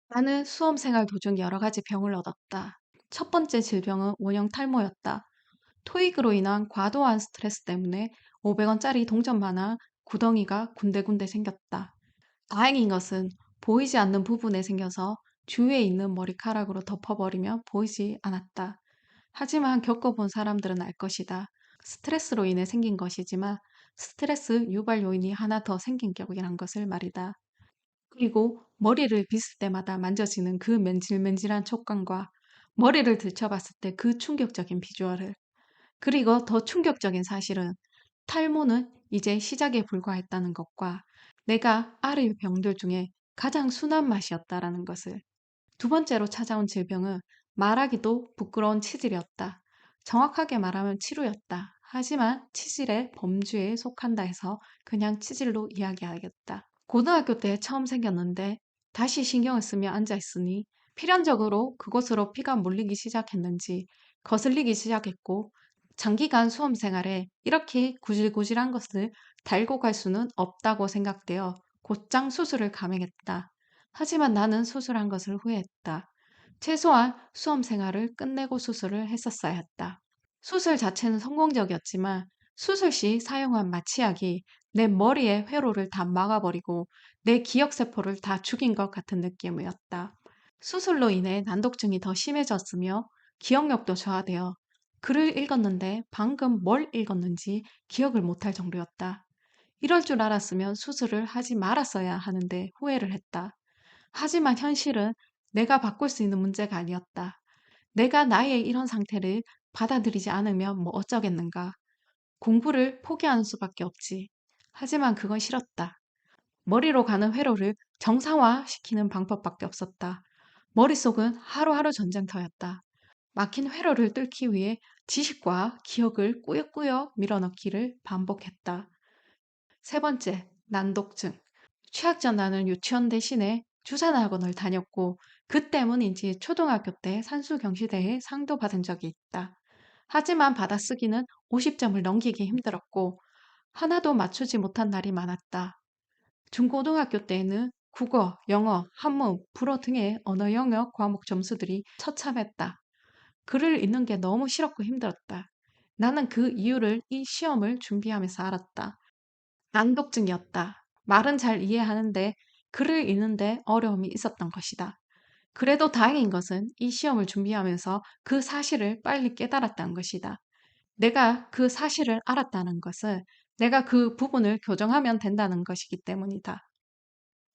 나는 수험 생활 도중 여러 가지 병을 얻었다. 첫 번째 질병은 원형 탈모였다. 토익으로 인한 과도한 스트레스 때문에 500원짜리 동전 만화 구덩이가 군데군데 생겼다. 다행인 것은 보이지 않는 부분에 생겨서 주위에 있는 머리카락으로 덮어버리면 보이지 않았다. 하지만 겪어본 사람들은 알 것이다. 스트레스로 인해 생긴 것이지만 스트레스 유발 요인이 하나 더 생긴 격이란 것을 말이다. 그리고 머리를 빗을 때마다 만져지는 그 맨질맨질한 촉감과 머리를 들춰봤을 때 그 충격적인 비주얼을, 그리고 더 충격적인 사실은 탈모는 이제 시작에 불과했다는 것과 내가 앓을 병들 중에 가장 순한 맛이었다라는 것을. 두 번째로 찾아온 질병은 말하기도 부끄러운 치질이었다. 정확하게 말하면 치루였다. 하지만 치질의 범주에 속한다 해서 그냥 치질로 이야기하겠다. 고등학교 때 처음 생겼는데 다시 신경을 쓰며 앉아있으니 필연적으로 그곳으로 피가 몰리기 시작했는지 거슬리기 시작했고, 장기간 수험 생활에 이렇게 구질구질한 것을 달고 갈 수는 없다고 생각되어 곧장 수술을 감행했다. 하지만 나는 수술한 것을 후회했다. 최소한 수험 생활을 끝내고 수술을 했었어야 했다. 수술 자체는 성공적이었지만 수술 시 사용한 마취약이 내 머리의 회로를 다 막아버리고 내 기억세포를 다 죽인 것 같은 느낌이었다. 수술로 인해 난독증이 더 심해졌으며 기억력도 저하되어 글을 읽었는데 방금 뭘 읽었는지 기억을 못할 정도였다. 이럴 줄 알았으면 수술을 하지 말았어야 하는데 후회를 했다. 하지만 현실은 내가 바꿀 수 있는 문제가 아니었다. 내가 나의 이런 상태를 받아들이지 않으면 뭐 어쩌겠는가. 공부를 포기하는 수밖에 없지. 하지만 그건 싫었다. 머리로 가는 회로를 정상화시키는 방법밖에 없었다. 머릿속은 하루하루 전쟁터였다. 막힌 회로를 뚫기 위해 지식과 기억을 꾸역꾸역 밀어넣기를 반복했다. 세 번째, 난독증. 취학 전 나는 유치원 대신에 주산화 학원을 다녔고 그 때문인지 초등학교 때 산수경시대회 상도 받은 적이 있다. 하지만 받아쓰기는 50점을 넘기기 힘들었고 하나도 맞추지 못한 날이 많았다. 중고등학교 때에는 국어, 영어, 한문, 불어 등의 언어 영역 과목 점수들이 처참했다. 글을 읽는 게 너무 싫었고 힘들었다. 나는 그 이유를 이 시험을 준비하면서 알았다. 난독증이었다. 말은 잘 이해하는데 글을 읽는데 어려움이 있었던 것이다. 그래도 다행인 것은 이 시험을 준비하면서 그 사실을 빨리 깨달았다는 것이다. 내가 그 사실을 알았다는 것은 내가 그 부분을 교정하면 된다는 것이기 때문이다.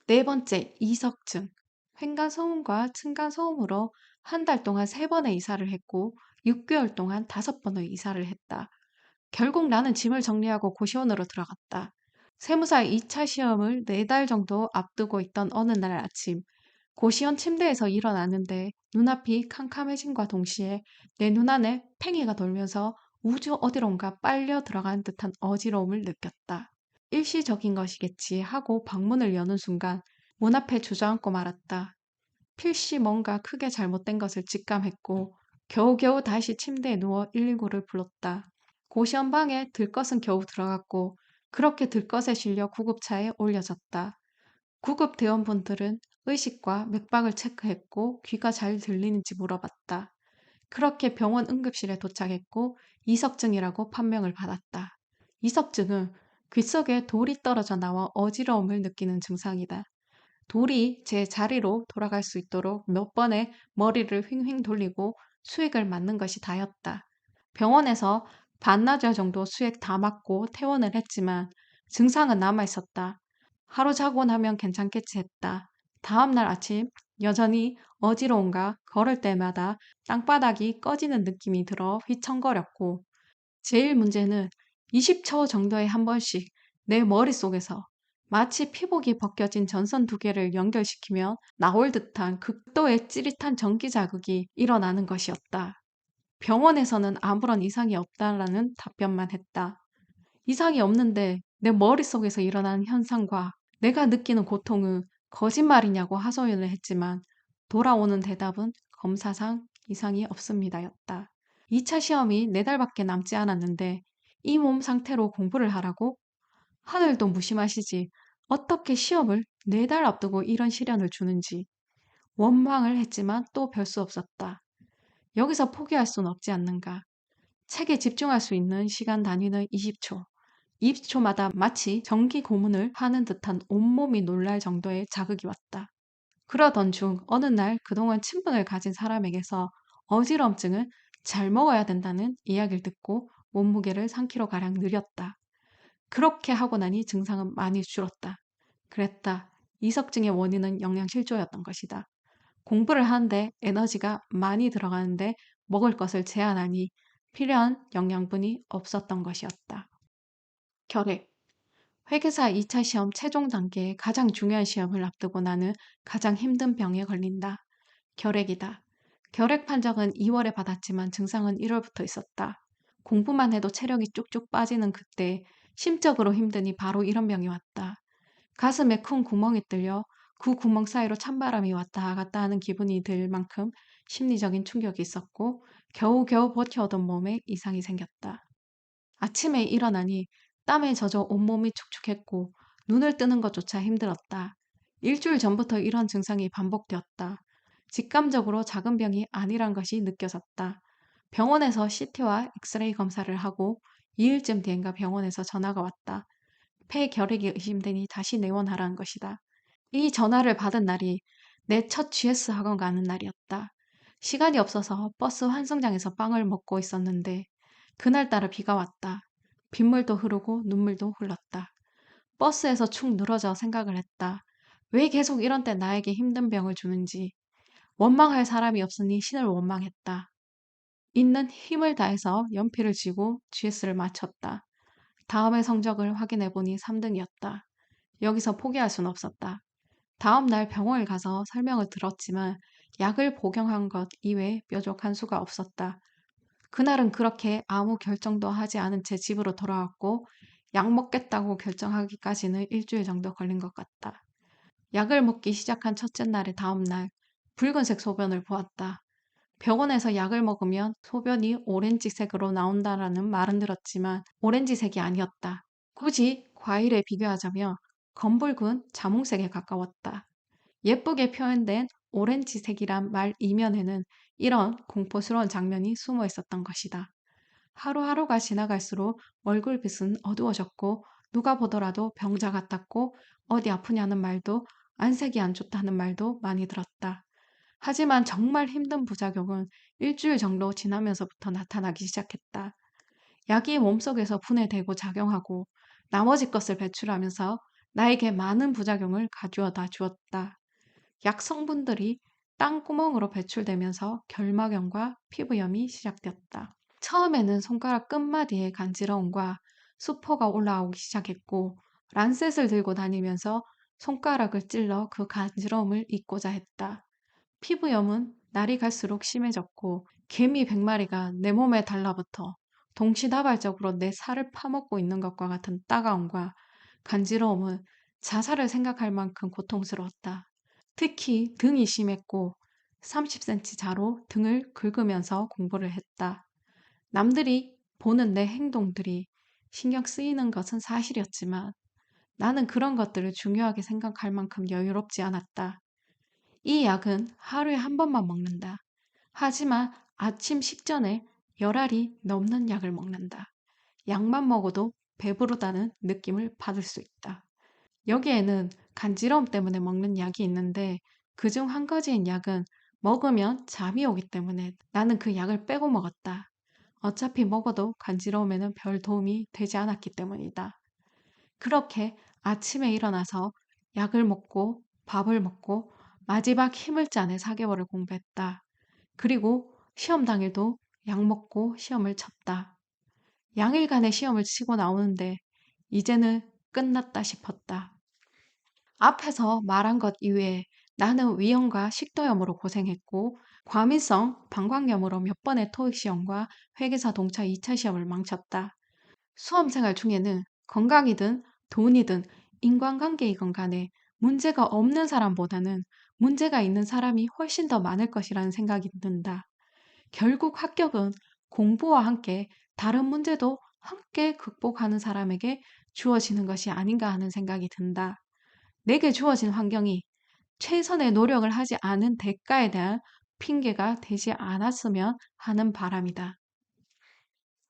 네 번째, 이석증. 횡간소음과 층간소음으로 한 달 동안 3번의 이사를 했고 6개월 동안 5번의 이사를 했다. 결국 나는 짐을 정리하고 고시원으로 들어갔다. 세무사 2차 시험을 4달 정도 앞두고 있던 어느 날 아침, 고시원 침대에서 일어났는데 눈앞이 캄캄해짐과 동시에 내 눈안에 팽이가 돌면서 우주 어디론가 빨려 들어간 듯한 어지러움을 느꼈다. 일시적인 것이겠지 하고 방문을 여는 순간 문 앞에 주저앉고 말았다. 필시 뭔가 크게 잘못된 것을 직감했고 겨우겨우 다시 침대에 누워 119를 불렀다. 고시원방에 들것은 겨우 들어갔고 그렇게 들것에 실려 구급차에 올려졌다. 구급 대원분들은 의식과 맥박을 체크했고 귀가 잘 들리는지 물어봤다. 그렇게 병원 응급실에 도착했고 이석증이라고 판명을 받았다. 이석증은 귓속에 돌이 떨어져 나와 어지러움을 느끼는 증상이다. 돌이 제 자리로 돌아갈 수 있도록 몇 번의 머리를 휑휑 돌리고 수액을 맞는 것이 다였다. 병원에서 반나절 정도 수액 다 맞고 퇴원을 했지만 증상은 남아 있었다. 하루 자고 나면 괜찮겠지 했다. 다음날 아침 여전히 어지러움과 걸을 때마다 땅바닥이 꺼지는 느낌이 들어 휘청거렸고, 제일 문제는 20초 정도에 한 번씩 내 머릿속에서 마치 피복이 벗겨진 전선 2개를 연결시키면 나올 듯한 극도의 찌릿한 전기 자극이 일어나는 것이었다. 병원에서는 아무런 이상이 없다라는 답변만 했다. 이상이 없는데 내 머릿속에서 일어나는 현상과 내가 느끼는 고통은 거짓말이냐고 하소연을 했지만 돌아오는 대답은 검사상 이상이 없습니다였다. 2차 시험이 4달밖에 남지 않았는데 이 몸 상태로 공부를 하라고? 하늘도 무심하시지. 어떻게 시험을 4달 앞두고 이런 시련을 주는지. 원망을 했지만 또 별 수 없었다. 여기서 포기할 순 없지 않는가. 책에 집중할 수 있는 시간 단위는 20초. 20초마다 마치 전기 고문을 하는 듯한 온몸이 놀랄 정도의 자극이 왔다. 그러던 중 어느 날 그동안 친분을 가진 사람에게서 어지럼증을 잘 먹어야 된다는 이야기를 듣고 몸무게를 3kg가량 늘렸다. 그렇게 하고 나니 증상은 많이 줄었다. 그랬다. 이석증의 원인은 영양실조였던 것이다. 공부를 하는데 에너지가 많이 들어가는데 먹을 것을 제한하니 필요한 영양분이 없었던 것이었다. 결핵. 회계사 2차 시험 최종 단계의 가장 중요한 시험을 앞두고 나는 가장 힘든 병에 걸린다. 결핵이다. 결핵 판정은 2월에 받았지만 증상은 1월부터 있었다. 공부만 해도 체력이 쭉쭉 빠지는 그때 심적으로 힘드니 바로 이런 병이 왔다. 가슴에 큰 구멍이 뚫려 그 구멍 사이로 찬바람이 왔다 갔다 하는 기분이 들 만큼 심리적인 충격이 있었고 겨우겨우 버텨오던 몸에 이상이 생겼다. 아침에 일어나니 땀에 젖어 온몸이 축축했고 눈을 뜨는 것조차 힘들었다. 일주일 전부터 이런 증상이 반복되었다. 직감적으로 작은 병이 아니란 것이 느껴졌다. 병원에서 CT와 엑스레이 검사를 하고 2일쯤 뒤엔가 병원에서 전화가 왔다. 폐결핵이 의심되니 다시 내원하라는 것이다. 이 전화를 받은 날이 내 첫 GS 학원 가는 날이었다. 시간이 없어서 버스 환승장에서 빵을 먹고 있었는데 그날따라 비가 왔다. 빗물도 흐르고 눈물도 흘렀다. 버스에서 축 늘어져 생각을 했다. 왜 계속 이런 때 나에게 힘든 병을 주는지. 원망할 사람이 없으니 신을 원망했다. 있는 힘을 다해서 연필을 쥐고 GS를 마쳤다. 다음의 성적을 확인해보니 3등이었다. 여기서 포기할 순 없었다. 다음 날 병원을 가서 설명을 들었지만 약을 복용한 것 이외에 뾰족한 수가 없었다. 그날은 그렇게 아무 결정도 하지 않은 채 집으로 돌아왔고 약 먹겠다고 결정하기까지는 일주일 정도 걸린 것 같다. 약을 먹기 시작한 첫째 날의 다음 날 붉은색 소변을 보았다. 병원에서 약을 먹으면 소변이 오렌지색으로 나온다라는 말은 들었지만 오렌지색이 아니었다. 굳이 과일에 비교하자면 검붉은 자몽색에 가까웠다. 예쁘게 표현된 오렌지색이란 말 이면에는 이런 공포스러운 장면이 숨어 있었던 것이다. 하루하루가 지나갈수록 얼굴빛은 어두워졌고 누가 보더라도 병자 같았고 어디 아프냐는 말도 안색이 안 좋다는 말도 많이 들었다. 하지만 정말 힘든 부작용은 일주일 정도 지나면서부터 나타나기 시작했다. 약이 몸속에서 분해되고 작용하고 나머지 것을 배출하면서 나에게 많은 부작용을 가져다 주었다. 약 성분들이 땅구멍으로 배출되면서 결막염과 피부염이 시작되었다. 처음에는 손가락 끝마디에 간지러움과 수포가 올라오기 시작했고 란셋을 들고 다니면서 손가락을 찔러 그 간지러움을 잊고자 했다. 피부염은 날이 갈수록 심해졌고 개미 100마리가 내 몸에 달라붙어 동시다발적으로 내 살을 파먹고 있는 것과 같은 따가움과 간지러움은 자살을 생각할 만큼 고통스러웠다. 특히 등이 심했고 30cm 자로 등을 긁으면서 공부를 했다. 남들이 보는 내 행동들이 신경 쓰이는 것은 사실이었지만 나는 그런 것들을 중요하게 생각할 만큼 여유롭지 않았다. 이 약은 하루에 한 번만 먹는다. 하지만 아침 식전에 열알이 넘는 약을 먹는다. 약만 먹어도 배부르다는 느낌을 받을 수 있다. 여기에는 간지러움 때문에 먹는 약이 있는데 그중 한 가지인 약은 먹으면 잠이 오기 때문에 나는 그 약을 빼고 먹었다. 어차피 먹어도 간지러움에는 별 도움이 되지 않았기 때문이다. 그렇게 아침에 일어나서 약을 먹고 밥을 먹고 마지막 힘을 짜내 4개월을 공부했다. 그리고 시험 당일도 약 먹고 시험을 쳤다. 양일간의 시험을 치고 나오는데 이제는 끝났다 싶었다. 앞에서 말한 것 이외에 나는 위염과 식도염으로 고생했고 과민성 방광염으로 몇 번의 토익 시험과 회계사 동차 2차 시험을 망쳤다. 수험생활 중에는 건강이든 돈이든 인간관계이건 간에 문제가 없는 사람보다는 문제가 있는 사람이 훨씬 더 많을 것이라는 생각이 든다. 결국 합격은 공부와 함께 다른 문제도 함께 극복하는 사람에게 주어지는 것이 아닌가 하는 생각이 든다. 내게 주어진 환경이 최선의 노력을 하지 않은 대가에 대한 핑계가 되지 않았으면 하는 바람이다.